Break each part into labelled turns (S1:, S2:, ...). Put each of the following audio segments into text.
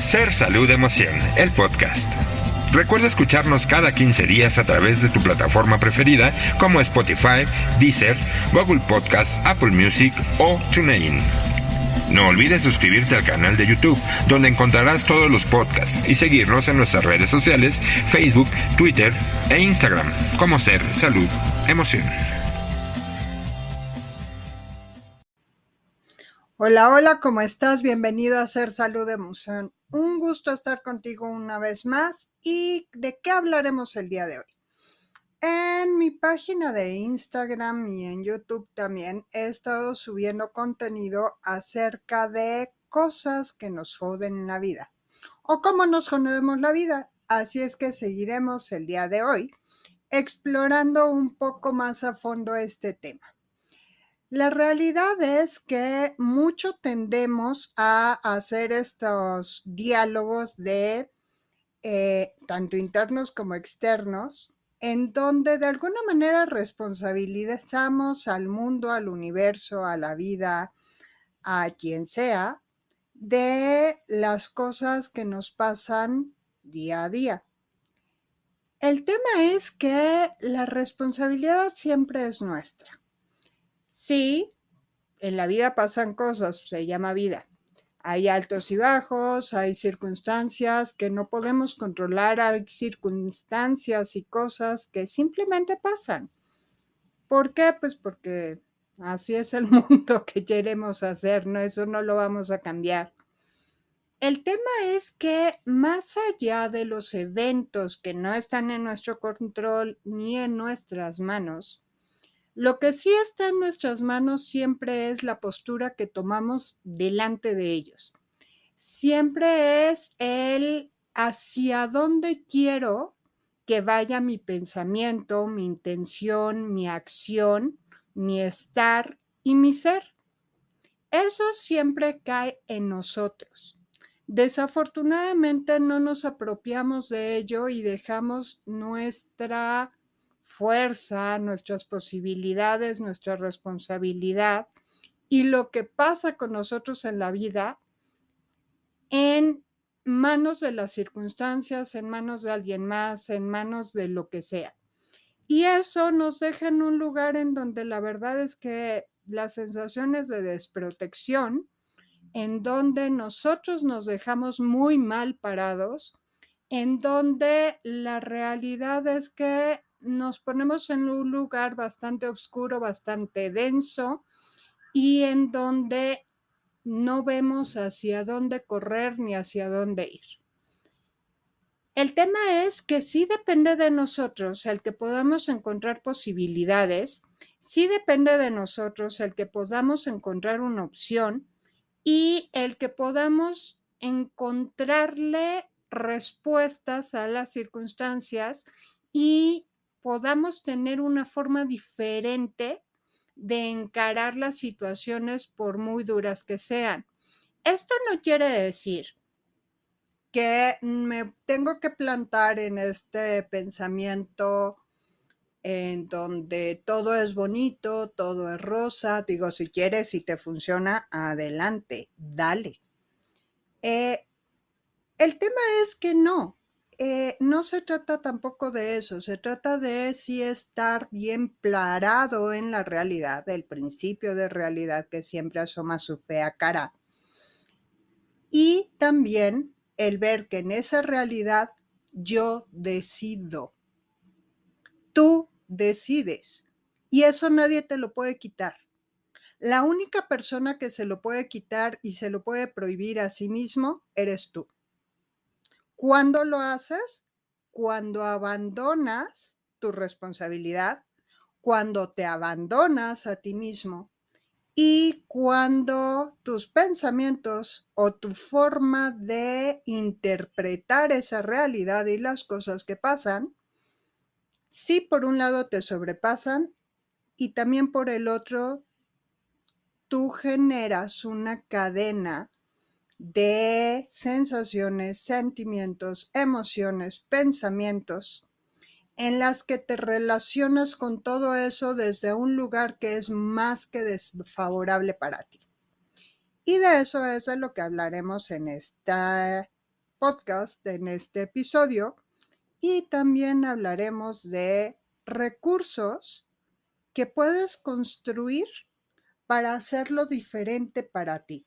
S1: Ser Salud Emoción, el podcast. Recuerda escucharnos cada 15 días a través de tu plataforma preferida como Spotify, Deezer, Google Podcast, Apple Music o TuneIn. No olvides suscribirte al canal de YouTube, donde encontrarás todos los podcasts, y seguirnos en nuestras redes sociales, Facebook, Twitter e Instagram, como Ser Salud Emoción.
S2: Hola, hola, ¿cómo estás? Bienvenido a Ser Salud Emoción. Un gusto estar contigo una vez más. ¿Y de qué hablaremos el día de hoy? En mi página de Instagram y en YouTube también he estado subiendo contenido acerca de cosas que nos joden en la vida o cómo nos jodemos la vida. Así es que seguiremos el día de hoy explorando un poco más a fondo este tema. La realidad es que mucho tendemos a hacer estos diálogos de tanto internos como externos, en donde de alguna manera responsabilizamos al mundo, al universo, a la vida, a quien sea, de las cosas que nos pasan día a día. El tema es que la responsabilidad siempre es nuestra. Sí, en la vida pasan cosas, se llama vida. Hay altos y bajos, hay circunstancias que no podemos controlar, hay circunstancias y cosas que simplemente pasan. ¿Por qué? Pues porque así es el mundo que queremos hacer, ¿no? Eso no lo vamos a cambiar. El tema es que más allá de los eventos que no están en nuestro control ni en nuestras manos, lo que sí está en nuestras manos siempre es la postura que tomamos delante de ellos. Siempre es el hacia dónde quiero que vaya mi pensamiento, mi intención, mi acción, mi estar y mi ser. Eso siempre cae en nosotros. Desafortunadamente no nos apropiamos de ello y dejamos nuestra fuerza, nuestras posibilidades, nuestra responsabilidad y lo que pasa con nosotros en la vida en manos de las circunstancias, en manos de alguien más, en manos de lo que sea. Y eso nos deja en un lugar en donde la verdad es que las sensaciones de desprotección, en donde nosotros nos dejamos muy mal parados, en donde la realidad es que nos ponemos en un lugar bastante oscuro, bastante denso, y en donde no vemos hacia dónde correr ni hacia dónde ir. El tema es que sí depende de nosotros el que podamos encontrar posibilidades, sí depende de nosotros el que podamos encontrar una opción y el que podamos encontrarle respuestas a las circunstancias y podamos tener una forma diferente de encarar las situaciones por muy duras que sean. Esto no quiere decir que me tengo que plantar en este pensamiento en donde todo es bonito, todo es rosa. Digo, si quieres, si te funciona, adelante, dale. El tema es que no se trata tampoco de eso, se trata de sí estar bien parado en la realidad, el principio de realidad que siempre asoma su fea cara. Y también el ver que en esa realidad yo decido, tú decides, y eso nadie te lo puede quitar. La única persona que se lo puede quitar y se lo puede prohibir a sí mismo eres tú. ¿Cuándo lo haces? Cuando abandonas tu responsabilidad, cuando te abandonas a ti mismo y cuando tus pensamientos o tu forma de interpretar esa realidad y las cosas que pasan, sí por un lado te sobrepasan y también por el otro tú generas una cadena de sensaciones, sentimientos, emociones, pensamientos, en las que te relacionas con todo eso desde un lugar que es más que desfavorable para ti. Y de eso es de lo que hablaremos en esta podcast, en este episodio, y también hablaremos de recursos que puedes construir para hacerlo diferente para ti.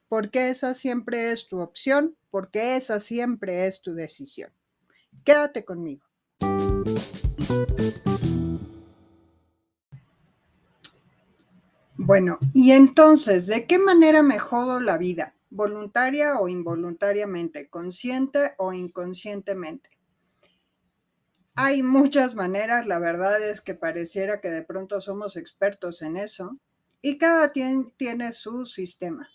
S2: Porque esa siempre es tu opción, porque esa siempre es tu decisión. Quédate conmigo. Bueno, y entonces, ¿de qué manera mejoro la vida? ¿Voluntaria o involuntariamente? ¿Consciente o inconscientemente? Hay muchas maneras, la verdad es que pareciera que de pronto somos expertos en eso, y cada quien tiene su sistema.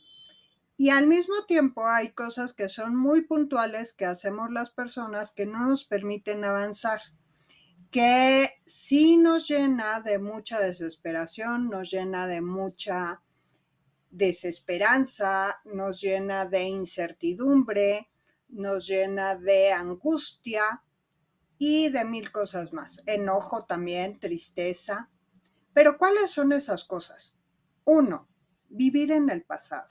S2: Y al mismo tiempo hay cosas que son muy puntuales que hacemos las personas que no nos permiten avanzar, que sí nos llena de mucha desesperación, nos llena de mucha desesperanza, nos llena de incertidumbre, nos llena de angustia y de mil cosas más. Enojo también, tristeza. Pero ¿cuáles son esas cosas? 1. Vivir en el pasado.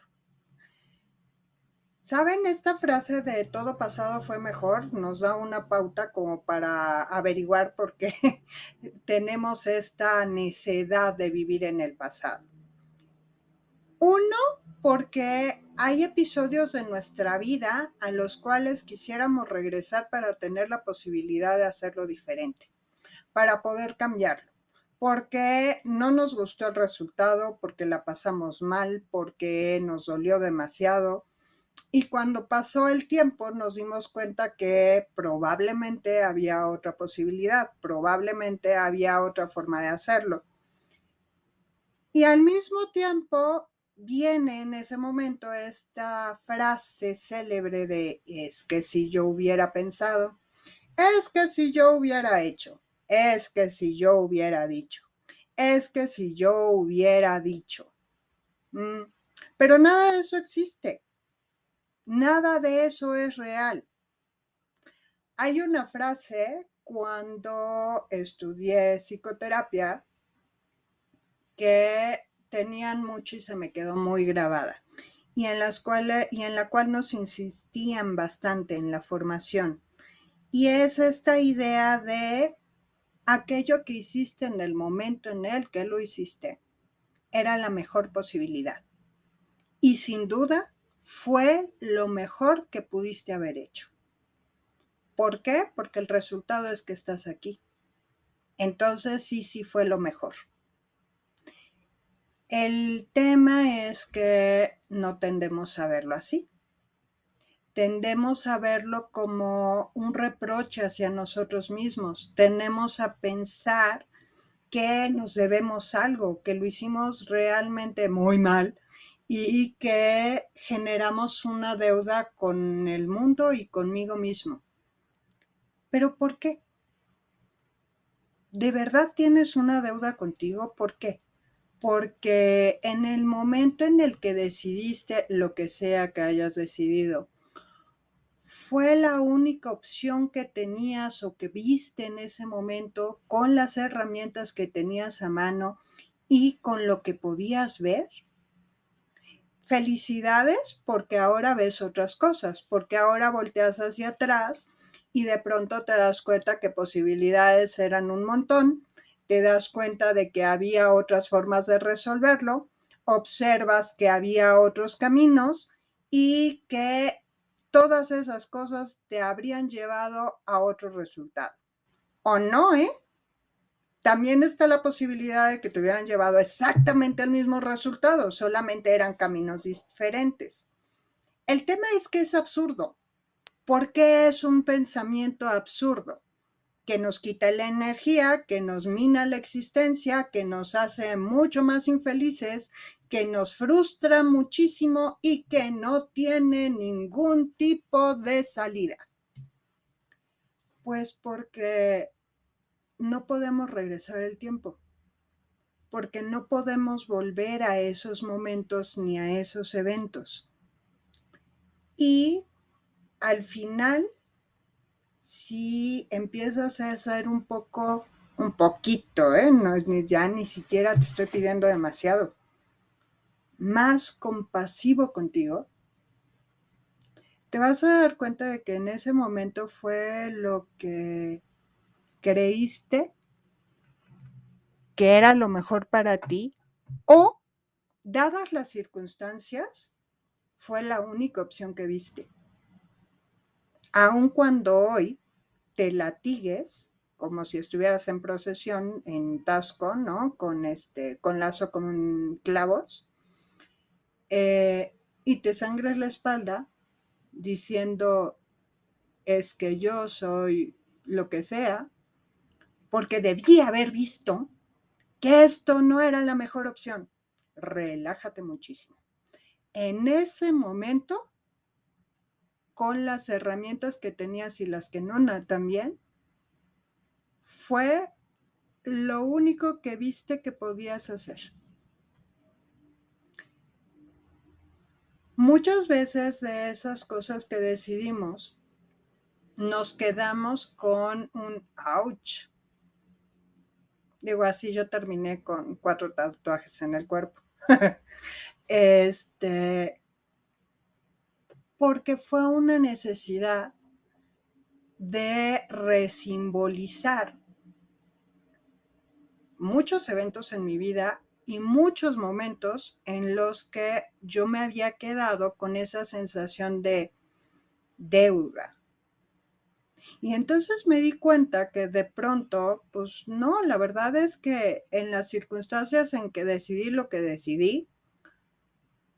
S2: ¿Saben? Esta frase de todo pasado fue mejor nos da una pauta como para averiguar por qué tenemos esta necedad de vivir en el pasado. 1, porque hay episodios de nuestra vida a los cuales quisiéramos regresar para tener la posibilidad de hacerlo diferente, para poder cambiarlo, porque no nos gustó el resultado, porque la pasamos mal, porque nos dolió demasiado. Y cuando pasó el tiempo nos dimos cuenta que probablemente había otra posibilidad, probablemente había otra forma de hacerlo. Y al mismo tiempo viene en ese momento esta frase célebre de es que si yo hubiera pensado, es que si yo hubiera hecho, es que si yo hubiera dicho, es que si yo hubiera dicho. Pero nada de eso existe. Nada de eso es real. Hay una frase cuando estudié psicoterapia que tenían mucho y se me quedó muy grabada, y en la cual nos insistían bastante en la formación. Y es esta idea de aquello que hiciste en el momento en el que lo hiciste era la mejor posibilidad. Y sin duda fue lo mejor que pudiste haber hecho. ¿Por qué? Porque el resultado es que estás aquí. Entonces sí fue lo mejor. El tema es que no tendemos a verlo así. Tendemos a verlo como un reproche hacia nosotros mismos. Tendemos a pensar que nos debemos algo, que lo hicimos realmente muy mal y que generamos una deuda con el mundo y conmigo mismo. ¿Pero por qué? ¿De verdad tienes una deuda contigo? ¿Por qué? Porque en el momento en el que decidiste lo que sea que hayas decidido, fue la única opción que tenías o que viste en ese momento con las herramientas que tenías a mano y con lo que podías ver. Felicidades porque ahora ves otras cosas, porque ahora volteas hacia atrás y de pronto te das cuenta que posibilidades eran un montón, te das cuenta de que había otras formas de resolverlo, observas que había otros caminos y que todas esas cosas te habrían llevado a otro resultado. ¿O no, eh? También está la posibilidad de que te hubieran llevado exactamente al mismo resultado, solamente eran caminos diferentes. El tema es que es absurdo. ¿Por qué es un pensamiento absurdo? Que nos quita la energía, que nos mina la existencia, que nos hace mucho más infelices, que nos frustra muchísimo y que no tiene ningún tipo de salida. Pues porque no podemos regresar el tiempo, porque no podemos volver a esos momentos ni a esos eventos. Y al final, si empiezas a ser un poquito, no, ya ni siquiera te estoy pidiendo demasiado, más compasivo contigo, te vas a dar cuenta de que en ese momento fue lo que creíste que era lo mejor para ti o, dadas las circunstancias, fue la única opción que viste. Aun cuando hoy te latigues como si estuvieras en procesión en Tasco, ¿no? Con lazo con clavos, y te sangres la espalda diciendo, es que yo soy lo que sea, porque debí haber visto que esto no era la mejor opción. Relájate muchísimo. En ese momento, con las herramientas que tenías y las que no también, fue lo único que viste que podías hacer. Muchas veces de esas cosas que decidimos, nos quedamos con un ouch. Digo, así yo terminé con 4 tatuajes en el cuerpo. Porque fue una necesidad de resimbolizar muchos eventos en mi vida y muchos momentos en los que yo me había quedado con esa sensación de deuda. Y entonces me di cuenta que de pronto, pues no, la verdad es que en las circunstancias en que decidí lo que decidí,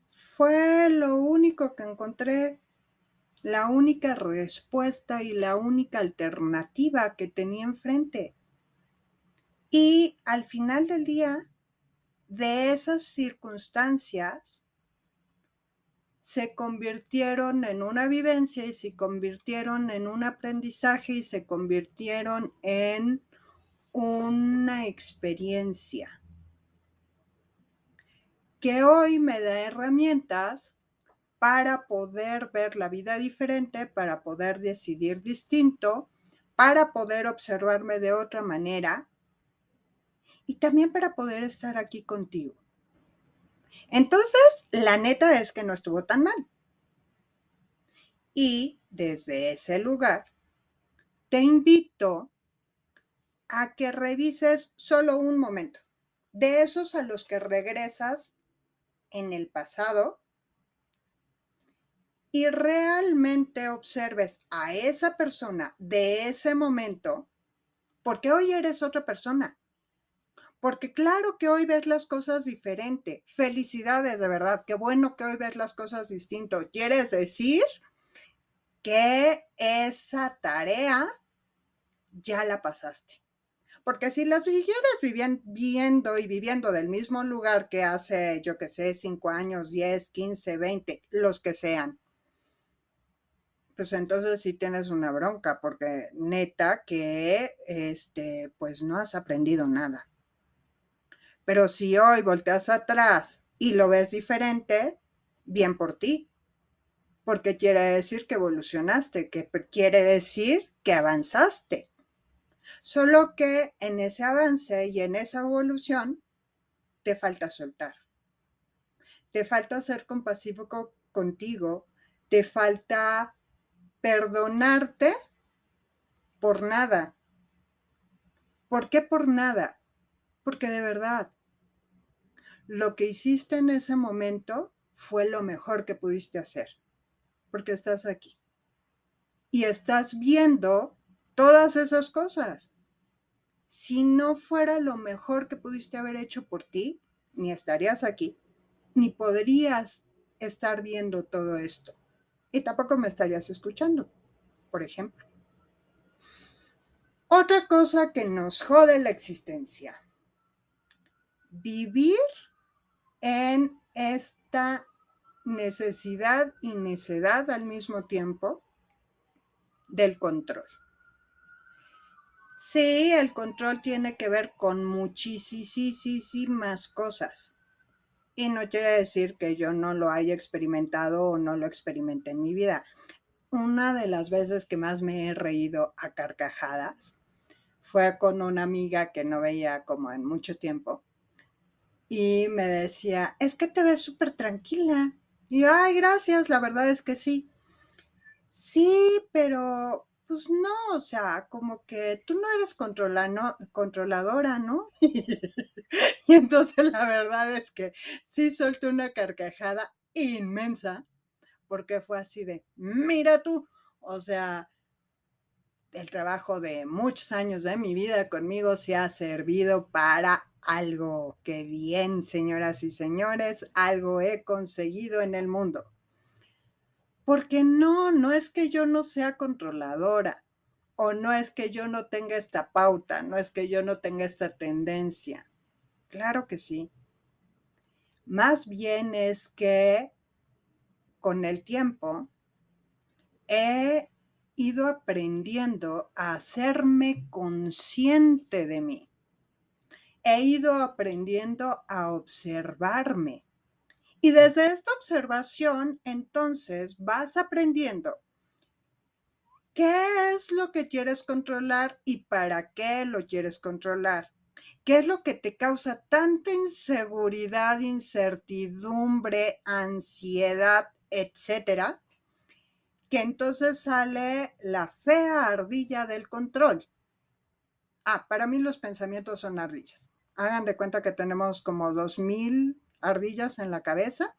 S2: fue lo único que encontré, la única respuesta y la única alternativa que tenía enfrente. Y al final del día, de esas circunstancias, se convirtieron en una vivencia y se convirtieron en un aprendizaje y se convirtieron en una experiencia que hoy me da herramientas para poder ver la vida diferente, para poder decidir distinto, para poder observarme de otra manera y también para poder estar aquí contigo. Entonces, la neta es que no estuvo tan mal. Y desde ese lugar, te invito a que revises solo un momento, de esos a los que regresas en el pasado, y realmente observes a esa persona de ese momento, porque hoy eres otra persona. Porque claro que hoy ves las cosas diferente. Felicidades, de verdad. Qué bueno que hoy ves las cosas distinto. ¿Quieres decir que esa tarea ya la pasaste? Porque si las siguieras viendo y viviendo del mismo lugar que hace, yo qué sé, 5 años, 10, 15, 20, los que sean, pues entonces sí tienes una bronca, porque neta que, pues no has aprendido nada. Pero si hoy volteas atrás y lo ves diferente, bien por ti, porque quiere decir que evolucionaste, que quiere decir que avanzaste. Solo que en ese avance y en esa evolución te falta soltar. Te falta ser compasivo contigo, te falta perdonarte por nada. ¿Por qué por nada? Porque de verdad, lo que hiciste en ese momento fue lo mejor que pudiste hacer, porque estás aquí y estás viendo todas esas cosas. Si no fuera lo mejor que pudiste haber hecho por ti, ni estarías aquí, ni podrías estar viendo todo esto. Y tampoco me estarías escuchando, por ejemplo. Otra cosa que nos jode la existencia. Vivir en esta necesidad y necedad al mismo tiempo del control. Sí, el control tiene que ver con muchísimas cosas. Y no quiere decir que yo no lo haya experimentado o no lo experimenté en mi vida. Una de las veces que más me he reído a carcajadas fue con una amiga que no veía como en mucho tiempo. Y me decía, es que te ves súper tranquila. Y yo, ay, gracias, la verdad es que sí. Sí, pero pues no, o sea, como que tú no eres controladora, ¿no? Y entonces la verdad es que sí solté una carcajada inmensa, porque fue así de, mira tú, o sea, el trabajo de muchos años de mi vida conmigo se ha servido para algo. Que bien, señoras y señores, algo he conseguido en el mundo. Porque no es que yo no sea controladora, o no es que yo no tenga esta pauta, no es que yo no tenga esta tendencia. Claro que sí. Más bien es que con el tiempo he ido aprendiendo a hacerme consciente de mí. He ido aprendiendo a observarme. Y desde esta observación, entonces vas aprendiendo qué es lo que quieres controlar y para qué lo quieres controlar. ¿Qué es lo que te causa tanta inseguridad, incertidumbre, ansiedad, etcétera? Que entonces sale la fea ardilla del control. Para mí los pensamientos son ardillas. Hagan de cuenta que tenemos como 2000 ardillas en la cabeza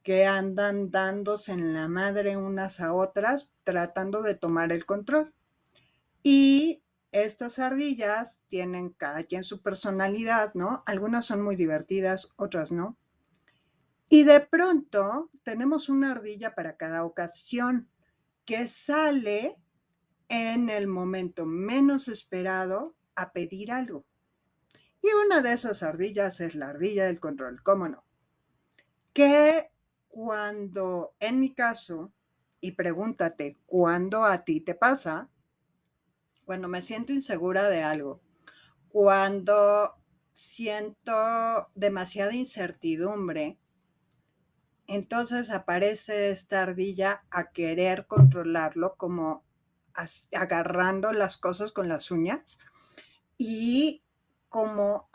S2: que andan dándose en la madre unas a otras tratando de tomar el control. Y estas ardillas tienen cada quien su personalidad, ¿no? Algunas son muy divertidas, otras no. Y de pronto tenemos una ardilla para cada ocasión que sale en el momento menos esperado a pedir algo. Y una de esas ardillas es la ardilla del control, ¿cómo no? Que cuando, en mi caso, y pregúntate, ¿cuándo a ti te pasa? Cuando me siento insegura de algo, cuando siento demasiada incertidumbre, entonces aparece esta ardilla a querer controlarlo, como agarrando las cosas con las uñas y como,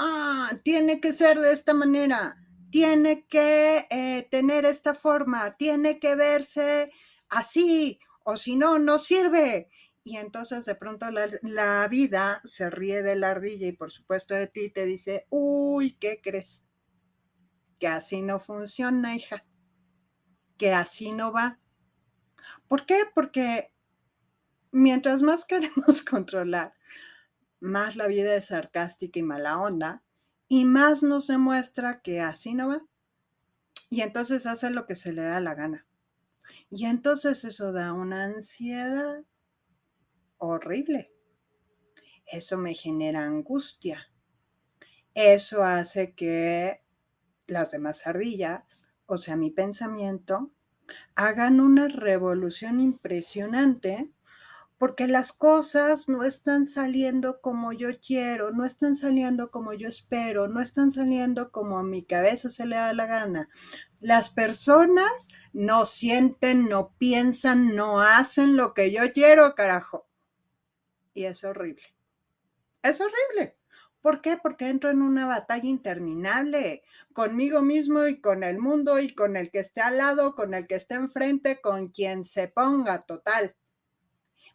S2: tiene que ser de esta manera, tiene que tener esta forma, tiene que verse así, o si no, no sirve. Y entonces de pronto la vida se ríe de la ardilla y por supuesto de ti te dice, uy, ¿qué crees? Que así no funciona, hija, que así no va. ¿Por qué? Porque mientras más queremos controlar, más la vida es sarcástica y mala onda, y más nos demuestra que así no va. Y entonces hace lo que se le da la gana. Y entonces eso da una ansiedad horrible. Eso me genera angustia. Eso hace que las demás ardillas, o sea, mi pensamiento, hagan una revolución impresionante porque las cosas no están saliendo como yo quiero, no están saliendo como yo espero, no están saliendo como a mi cabeza se le da la gana. Las personas no sienten, no piensan, no hacen lo que yo quiero, carajo. Y es horrible. Es horrible. ¿Por qué? Porque entro en una batalla interminable conmigo mismo y con el mundo y con el que esté al lado, con el que esté enfrente, con quien se ponga, total.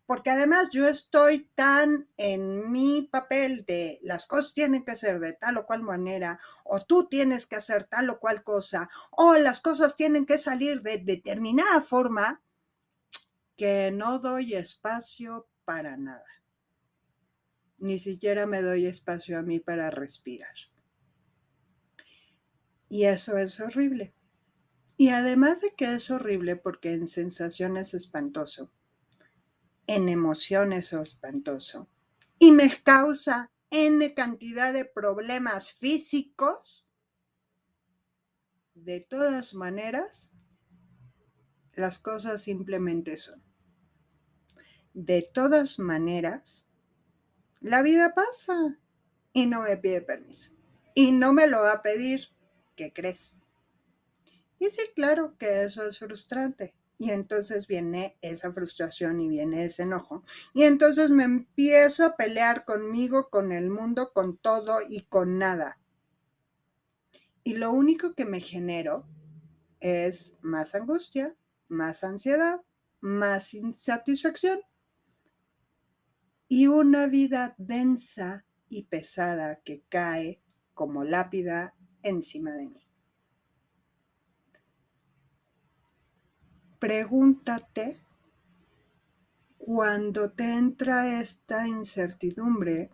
S2: Porque además yo estoy tan en mi papel de las cosas tienen que ser de tal o cual manera, o tú tienes que hacer tal o cual cosa, o las cosas tienen que salir de determinada forma, que no doy espacio para nada. Ni siquiera me doy espacio a mí para respirar. Y eso es horrible. Y además de que es horrible porque en sensación es espantoso, en emociones es espantoso, y me causa N cantidad de problemas físicos, de todas maneras, las cosas simplemente son. De todas maneras, la vida pasa y no me pide permiso. Y no me lo va a pedir. ¿Qué crees? Y sí, claro que eso es frustrante. Y entonces viene esa frustración y viene ese enojo. Y entonces me empiezo a pelear conmigo, con el mundo, con todo y con nada. Y lo único que me genero es más angustia, más ansiedad, más insatisfacción y una vida densa y pesada que cae como lápida encima de mí. Pregúntate, cuando te entra esta incertidumbre,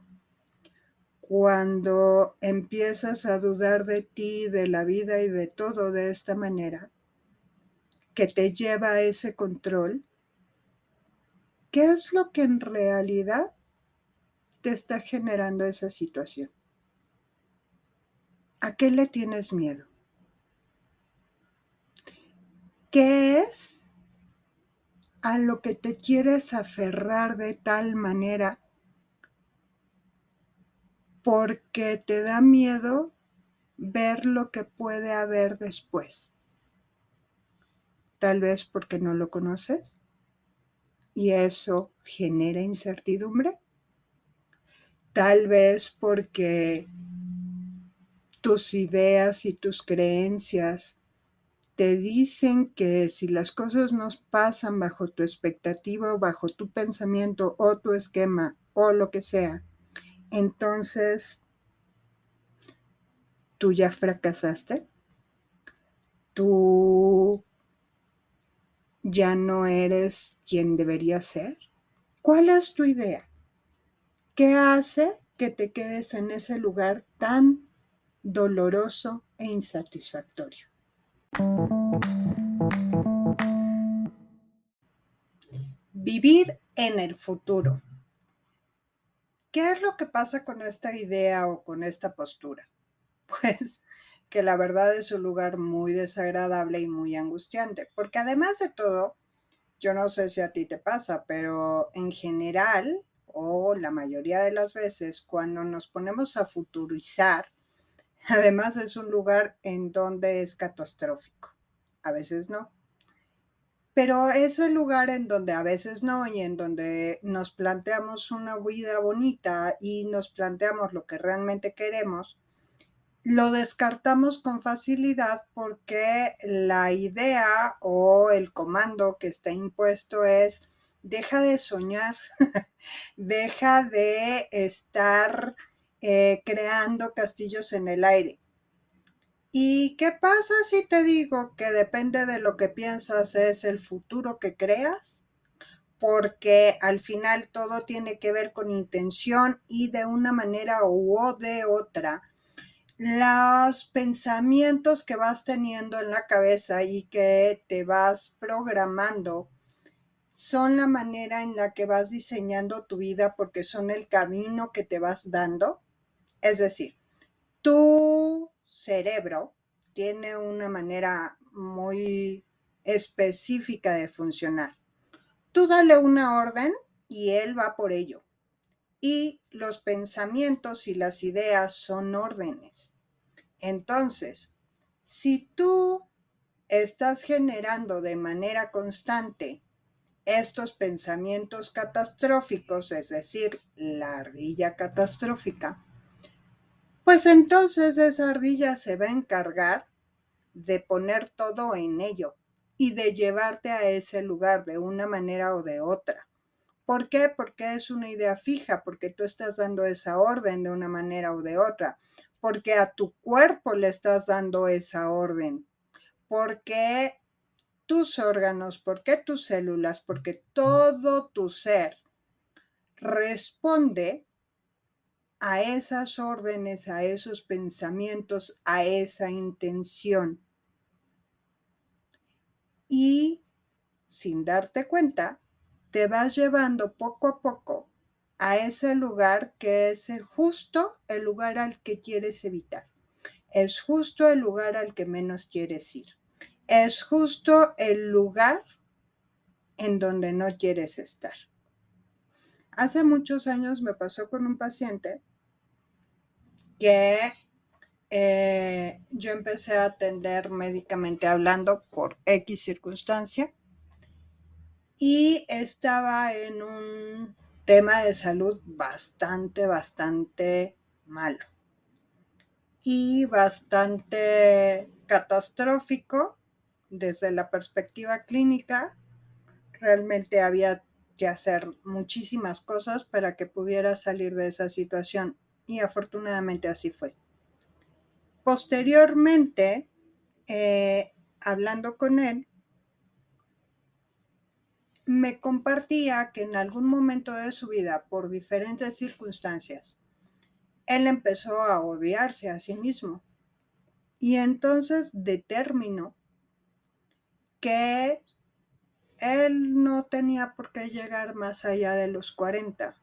S2: cuando empiezas a dudar de ti, de la vida y de todo de esta manera, que te lleva a ese control, ¿qué es lo que en realidad te está generando esa situación? ¿A qué le tienes miedo? ¿Qué es a lo que te quieres aferrar de tal manera porque te da miedo ver lo que puede haber después? Tal vez porque no lo conoces y eso genera incertidumbre. Tal vez porque tus ideas y tus creencias te dicen que si las cosas no pasan bajo tu expectativa o bajo tu pensamiento o tu esquema o lo que sea, entonces tú ya fracasaste, tú ya no eres quien deberías ser. ¿Cuál es tu idea? ¿Qué hace que te quedes en ese lugar tan doloroso e insatisfactorio? Vivir en el futuro. ¿Qué es lo que pasa con esta idea o con esta postura? Pues que la verdad es un lugar muy desagradable y muy angustiante, porque además de todo, yo no sé si a ti te pasa, pero en general, o la mayoría de las veces, cuando nos ponemos a futurizar, además es un lugar en donde es catastrófico. A veces no. Pero es el lugar en donde a veces no y en donde nos planteamos una vida bonita y nos planteamos lo que realmente queremos, lo descartamos con facilidad porque la idea o el comando que está impuesto es: deja de soñar, deja de estar creando castillos en el aire. ¿Y qué pasa si te digo que depende de lo que piensas es el futuro que creas? Porque al final todo tiene que ver con intención y de una manera u de otra, los pensamientos que vas teniendo en la cabeza y que te vas programando son la manera en la que vas diseñando tu vida porque son el camino que te vas dando. Es decir, tu cerebro tiene una manera muy específica de funcionar. Tú dale una orden y él va por ello. Y los pensamientos y las ideas son órdenes. Entonces, si tú estás generando de manera constante estos pensamientos catastróficos, es decir, la ardilla catastrófica, pues entonces esa ardilla se va a encargar de poner todo en ello y de llevarte a ese lugar de una manera o de otra. ¿Por qué? Porque es una idea fija, porque tú estás dando esa orden de una manera o de otra, porque a tu cuerpo le estás dando esa orden, porque tus órganos, porque tus células, porque todo tu ser responde a esas órdenes, a esos pensamientos, a esa intención. Y sin darte cuenta, te vas llevando poco a poco a ese lugar que es justo el lugar al que quieres evitar. Es justo el lugar al que menos quieres ir. Es justo el lugar en donde no quieres estar. Hace muchos años me pasó con un paciente que yo empecé a atender médicamente hablando por X circunstancia y estaba en un tema de salud bastante malo y bastante catastrófico desde la perspectiva clínica. Realmente había que hacer muchísimas cosas para que pudiera salir de esa situación y afortunadamente así fue. Posteriormente, hablando con él, me compartía que en algún momento de su vida, por diferentes circunstancias, él empezó a odiarse a sí mismo y entonces determinó que él no tenía por qué llegar más allá de los 40,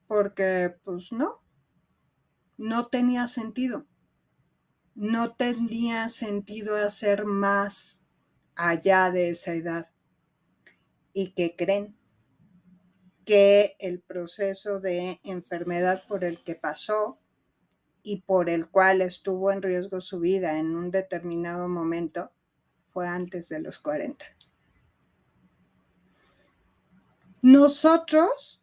S2: porque pues no tenía sentido. No tenía sentido hacer más allá de esa edad. ¿Y qué creen? Que el proceso de enfermedad por el que pasó y por el cual estuvo en riesgo su vida en un determinado momento fue antes de los 40. Nosotros,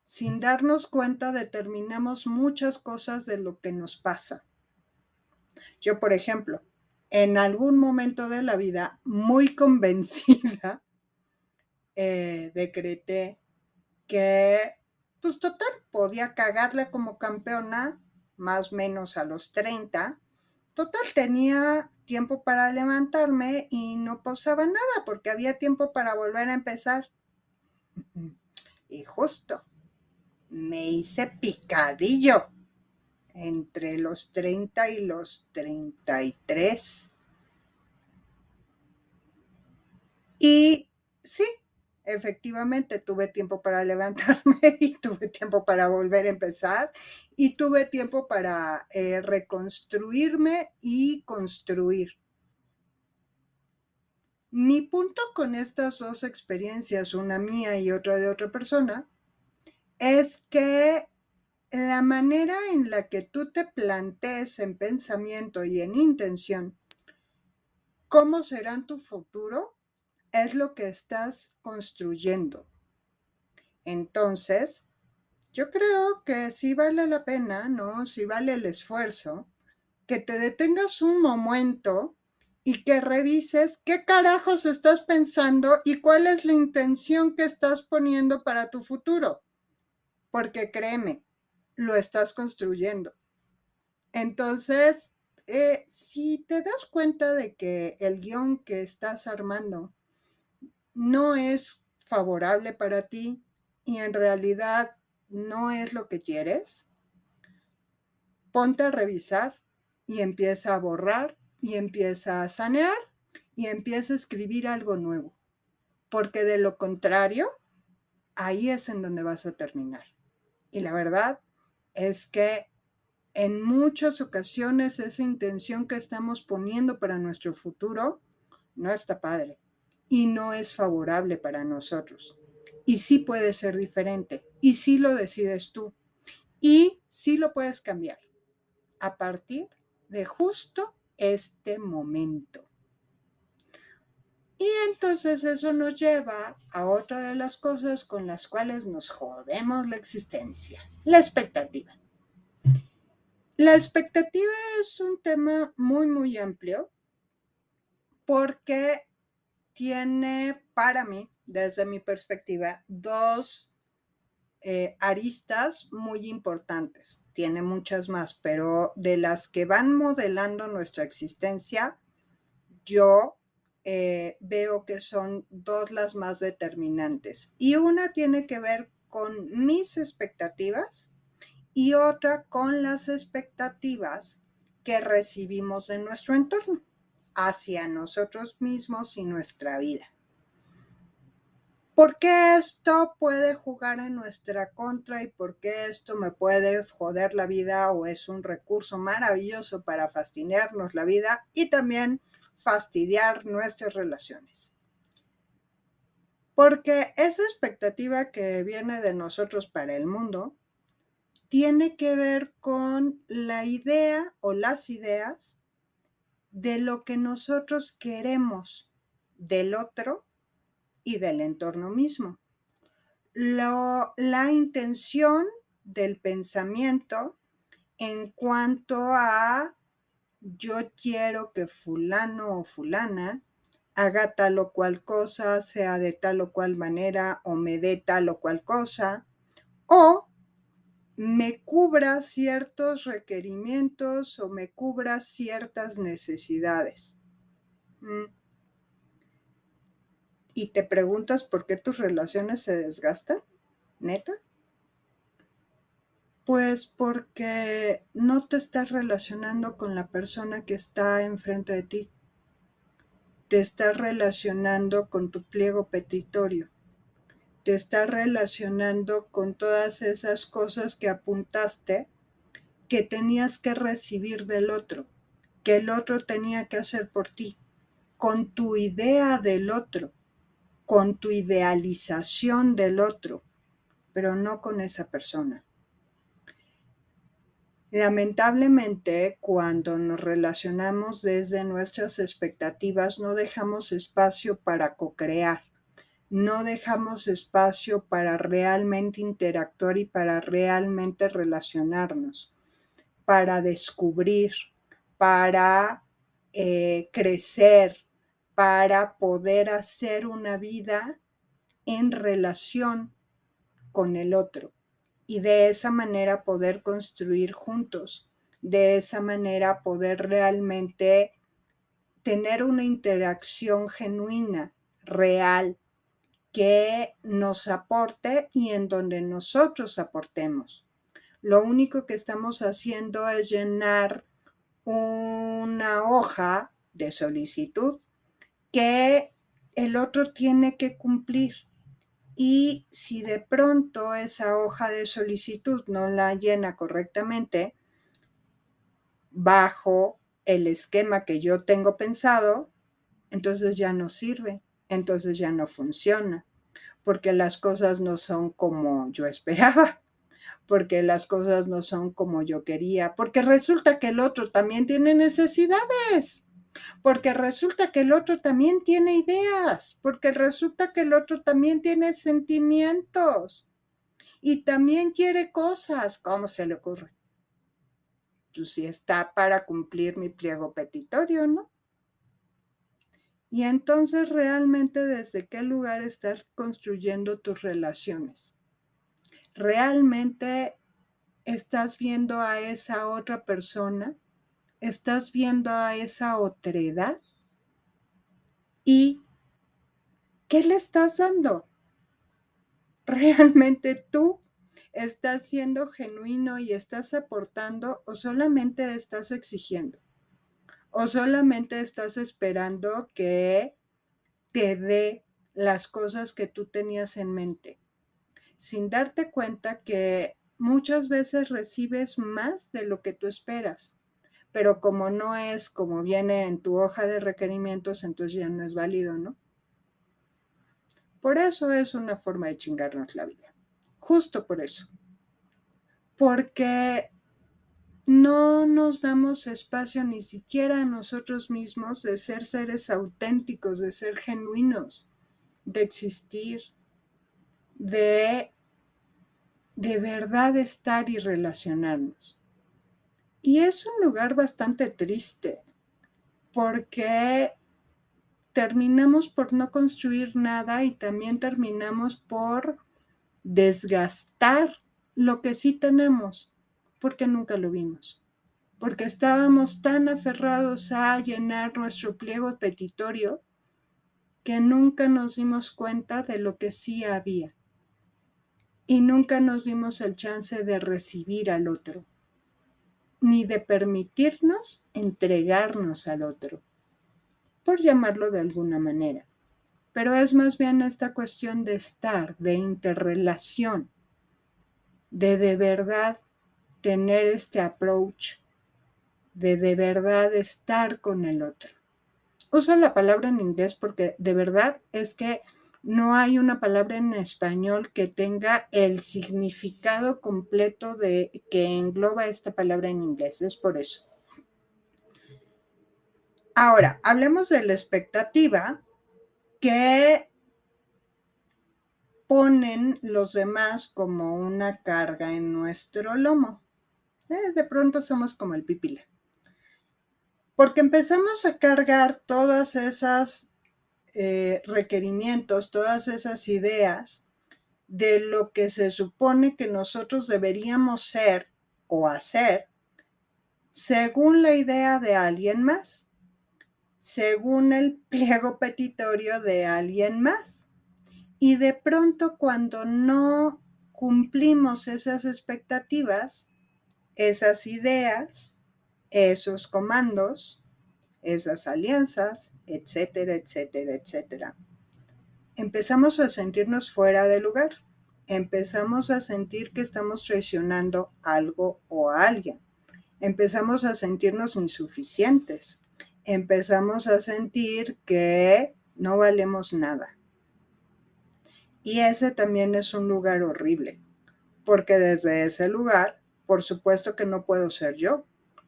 S2: sin darnos cuenta, determinamos muchas cosas de lo que nos pasa. Yo, por ejemplo, en algún momento de la vida, muy convencida, decreté que, pues total, podía cagarle como campeona, más o menos a los 30. Total, tenía tiempo para levantarme y no pasaba nada porque había tiempo para volver a empezar. Y justo, me hice picadillo entre los 30 y los 33. Y sí, efectivamente tuve tiempo para levantarme y tuve tiempo para volver a empezar y tuve tiempo para reconstruirme y construir. Mi punto con estas dos experiencias, una mía y otra de otra persona, es que la manera en la que tú te plantees en pensamiento y en intención cómo será tu futuro es lo que estás construyendo. Entonces, yo creo que sí vale la pena, ¿no? Sí vale el esfuerzo, que te detengas un momento y que revises qué carajos estás pensando y cuál es la intención que estás poniendo para tu futuro. Porque créeme, lo estás construyendo. Entonces, si te das cuenta de que el guión que estás armando no es favorable para ti y en realidad no es lo que quieres, ponte a revisar y empieza a borrar y empieza a sanear y empieza a escribir algo nuevo, porque de lo contrario, ahí es en donde vas a terminar. Y la verdad es que en muchas ocasiones esa intención que estamos poniendo para nuestro futuro no está padre y no es favorable para nosotros. Y sí puede ser diferente y sí lo decides tú y sí lo puedes cambiar a partir de justo este momento. Y entonces eso nos lleva a otra de las cosas con las cuales nos jodemos la existencia, la expectativa. La expectativa es un tema muy, muy amplio porque tiene para mí, desde mi perspectiva, dos aristas muy importantes. Tiene muchas más, pero de las que van modelando nuestra existencia, yo veo que son dos las más determinantes. Y una tiene que ver con mis expectativas y otra con las expectativas que recibimos de nuestro entorno hacia nosotros mismos y nuestra vida. ¿Por qué esto puede jugar en nuestra contra y por qué esto me puede joder la vida o es un recurso maravilloso para fastidiarnos la vida y también fastidiar nuestras relaciones? Porque esa expectativa que viene de nosotros para el mundo tiene que ver con la idea o las ideas de lo que nosotros queremos del otro y del entorno mismo. La intención del pensamiento en cuanto a yo quiero que fulano o fulana haga tal o cual cosa, sea de tal o cual manera, o me dé tal o cual cosa, o me cubra ciertos requerimientos o me cubra ciertas necesidades. ¿Y te preguntas por qué tus relaciones se desgastan? ¿Neta? Pues porque no te estás relacionando con la persona que está enfrente de ti. Te estás relacionando con tu pliego petitorio. Te estás relacionando con todas esas cosas que apuntaste que tenías que recibir del otro, que el otro tenía que hacer por ti, con tu idea del otro, con tu idealización del otro, pero no con esa persona. Lamentablemente, cuando nos relacionamos desde nuestras expectativas, no dejamos espacio para co-crear, no dejamos espacio para realmente interactuar y para realmente relacionarnos, para descubrir, para crecer, para poder hacer una vida en relación con el otro y de esa manera poder construir juntos, de esa manera poder realmente tener una interacción genuina, real, que nos aporte y en donde nosotros aportemos. Lo único que estamos haciendo es llenar una hoja de solicitud que el otro tiene que cumplir. Y si de pronto esa hoja de solicitud no la llena correctamente bajo el esquema que yo tengo pensado, entonces ya no sirve, entonces ya no funciona, porque las cosas no son como yo esperaba, porque las cosas no son como yo quería, porque resulta que el otro también tiene necesidades, porque resulta que el otro también tiene ideas, porque resulta que el otro también tiene sentimientos y también quiere cosas. ¿Cómo se le ocurre? Pues si está para cumplir mi pliego petitorio, ¿no? Y entonces realmente desde qué lugar estás construyendo tus relaciones. ¿Realmente estás viendo a esa otra persona? ¿Estás viendo a esa otredad? ¿Y qué le estás dando? ¿Realmente tú estás siendo genuino y estás aportando o solamente estás exigiendo? ¿O solamente estás esperando que te dé las cosas que tú tenías en mente? Sin darte cuenta que muchas veces recibes más de lo que tú esperas, pero como no es como viene en tu hoja de requerimientos, entonces ya no es válido, ¿no? Por eso es una forma de chingarnos la vida. Justo por eso. Porque no nos damos espacio ni siquiera a nosotros mismos de ser seres auténticos, de ser genuinos, de existir, de verdad estar y relacionarnos. Y es un lugar bastante triste, porque terminamos por no construir nada y también terminamos por desgastar lo que sí tenemos, porque nunca lo vimos, porque estábamos tan aferrados a llenar nuestro pliego petitorio que nunca nos dimos cuenta de lo que sí había y nunca nos dimos el chance de recibir al otro, ni de permitirnos entregarnos al otro, por llamarlo de alguna manera. Pero es más bien esta cuestión de estar, de interrelación, de verdad tener este approach, de verdad estar con el otro. Uso la palabra en inglés porque de verdad es que no hay una palabra en español que tenga el significado completo de que engloba esta palabra en inglés. Es por eso. Ahora, hablemos de la expectativa que ponen los demás como una carga en nuestro lomo. De pronto somos como el pipila. Porque empezamos a cargar todas esas requerimientos, todas esas ideas de lo que se supone que nosotros deberíamos ser o hacer según la idea de alguien más, según el pliego petitorio de alguien más. Y de pronto cuando no cumplimos esas expectativas, esas ideas, esos comandos, esas alianzas, etcétera, etcétera, etcétera, empezamos a sentirnos fuera de lugar. Empezamos a sentir que estamos traicionando algo o a alguien. Empezamos a sentirnos insuficientes. Empezamos a sentir que no valemos nada. Y ese también es un lugar horrible, porque desde ese lugar, por supuesto que no puedo ser yo.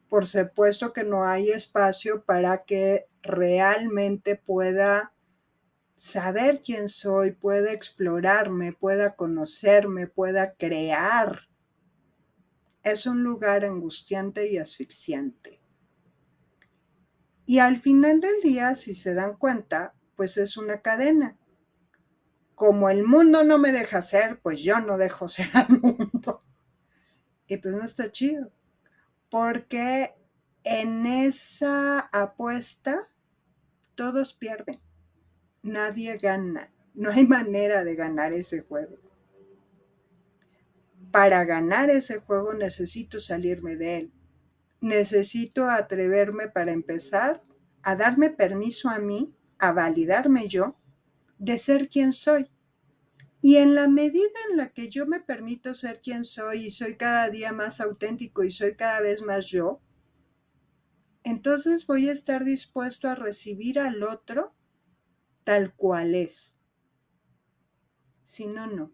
S2: Por supuesto que no hay espacio para que realmente pueda saber quién soy, pueda explorarme, pueda conocerme, pueda crear. Es un lugar angustiante y asfixiante. Y al final del día, si se dan cuenta, pues es una cadena. Como el mundo no me deja ser, pues yo no dejo ser al mundo. Y pues no está chido, porque en esa apuesta todos pierden, nadie gana, no hay manera de ganar ese juego. Para ganar ese juego necesito salirme de él, necesito atreverme para empezar a darme permiso a mí, a validarme yo, de ser quien soy. Y en la medida en la que yo me permito ser quien soy y soy cada día más auténtico y soy cada vez más yo, entonces voy a estar dispuesto a recibir al otro tal cual es. Si no, no.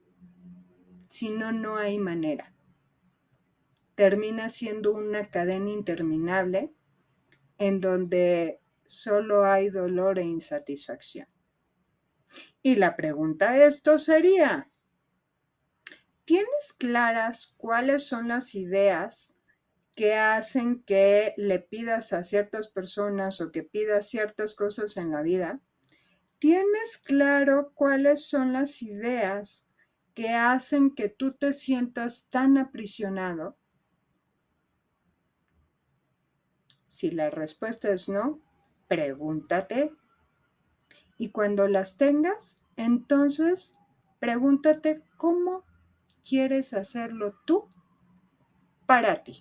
S2: Si no, no hay manera. Termina siendo una cadena interminable en donde solo hay dolor e insatisfacción. Y la pregunta a esto sería, ¿tienes claras cuáles son las ideas que hacen que le pidas a ciertas personas o que pidas ciertas cosas en la vida? ¿Tienes claro cuáles son las ideas que hacen que tú te sientas tan aprisionado? Si la respuesta es no, pregúntate. Y cuando las tengas, entonces pregúntate cómo quieres hacerlo tú para ti.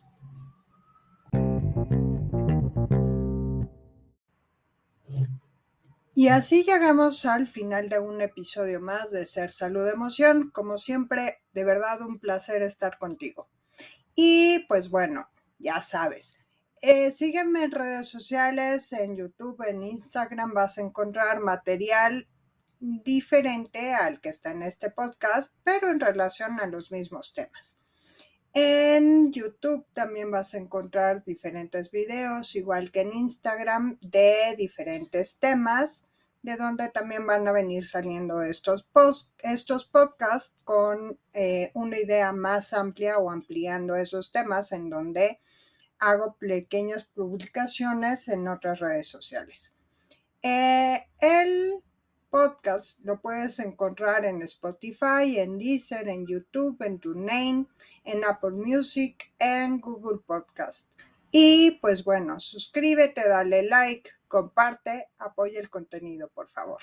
S2: Y así llegamos al final de un episodio más de Ser Salud Emoción. Como siempre, de verdad un placer estar contigo. Y pues bueno, ya sabes, sígueme en redes sociales, en YouTube, en Instagram, vas a encontrar material diferente al que está en este podcast, pero en relación a los mismos temas. En YouTube también vas a encontrar diferentes videos, igual que en Instagram, de diferentes temas, de donde también van a venir saliendo estos podcasts con una idea más amplia o ampliando esos temas en donde hago pequeñas publicaciones en otras redes sociales. El podcast lo puedes encontrar en Spotify, en Deezer, en YouTube, en TuneIn, en Apple Music, en Google Podcast. Y pues bueno, suscríbete, dale like, comparte, apoya el contenido, por favor.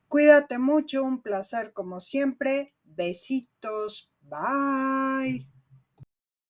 S2: Cuídate mucho, un placer como siempre. Besitos, bye.